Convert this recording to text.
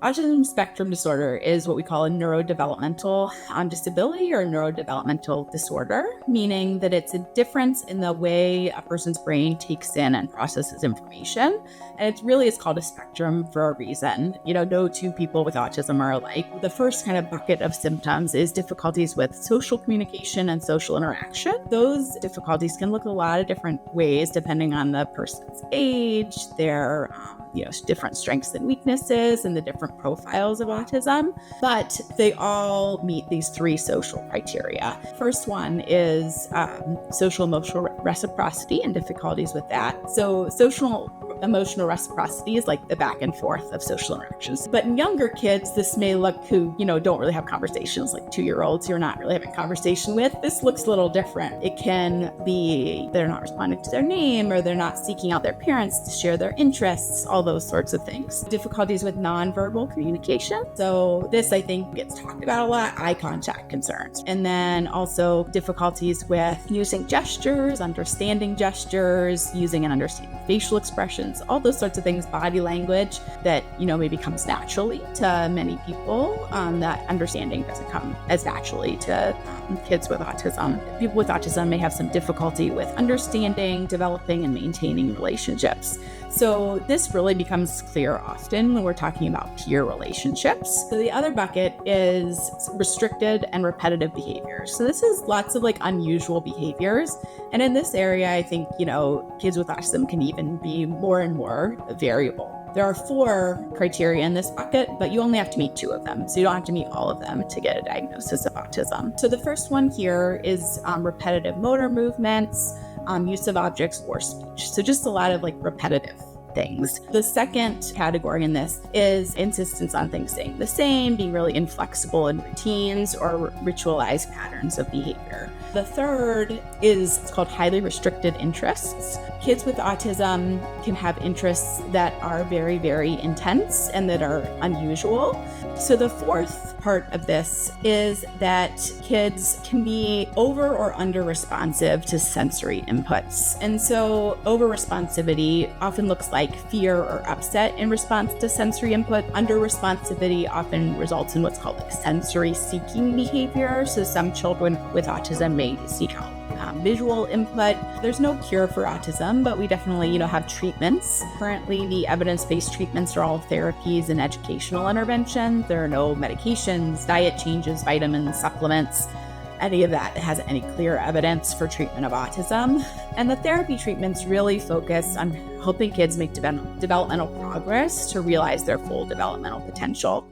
Autism spectrum disorder is what we call a neurodevelopmental disability or neurodevelopmental disorder, meaning that it's a difference in the way a person's brain takes in and processes information. And it's called a spectrum for a reason. No two people with autism are alike. The first kind of bucket of symptoms is difficulties with social communication and social interaction. Those difficulties can look a lot of different ways depending on the person's age, their different strengths and weaknesses, and the different profiles of autism, but they all meet these three social criteria. First one is social emotional reciprocity and difficulties with that. So social emotional reciprocity is like the back and forth of social interactions. But in younger kids, this may look who, don't really have conversations, like 2-year-olds you're not really having a conversation with. This looks a little different. It can be they're not responding to their name, or they're not seeking out their parents to share their interests, all those sorts of things. Difficulties with nonverbal communication. So this, I think, gets talked about a lot, eye contact concerns. And then also difficulties with using gestures, understanding gestures, using and understanding facial expressions, all those sorts of things, body language that, maybe comes naturally to many people. That understanding doesn't come as naturally to kids with autism. People with autism may have some difficulty with understanding, developing, and maintaining relationships. So this really becomes clear often when we're talking about peer relationships. So the other bucket is restricted and repetitive behaviors. So this is lots of unusual behaviors. And in this area, I think, kids with autism can even be more and more variable. There are 4 criteria in this bucket, but you only have to meet 2 of them. So you don't have to meet all of them to get a diagnosis of autism. So the first one here is repetitive motor movements, use of objects or speech. So just a lot of repetitive things. The second category in this is insistence on things staying the same, being really inflexible in routines or ritualized patterns of behavior. The third is called highly restricted interests. Kids with autism can have interests that are very, very intense and that are unusual. So the fourth part of this is that kids can be over or under responsive to sensory inputs. And so over responsivity often looks like fear or upset in response to sensory input. Under responsivity often results in what's called sensory seeking behavior. So some children with autism may seek out visual input. There's no cure for autism, but we definitely, have treatments. Currently, the evidence-based treatments are all therapies and educational interventions. There are no medications, diet changes, vitamins, supplements, any of that has any clear evidence for treatment of autism. And the therapy treatments really focus on helping kids make developmental progress to realize their full developmental potential.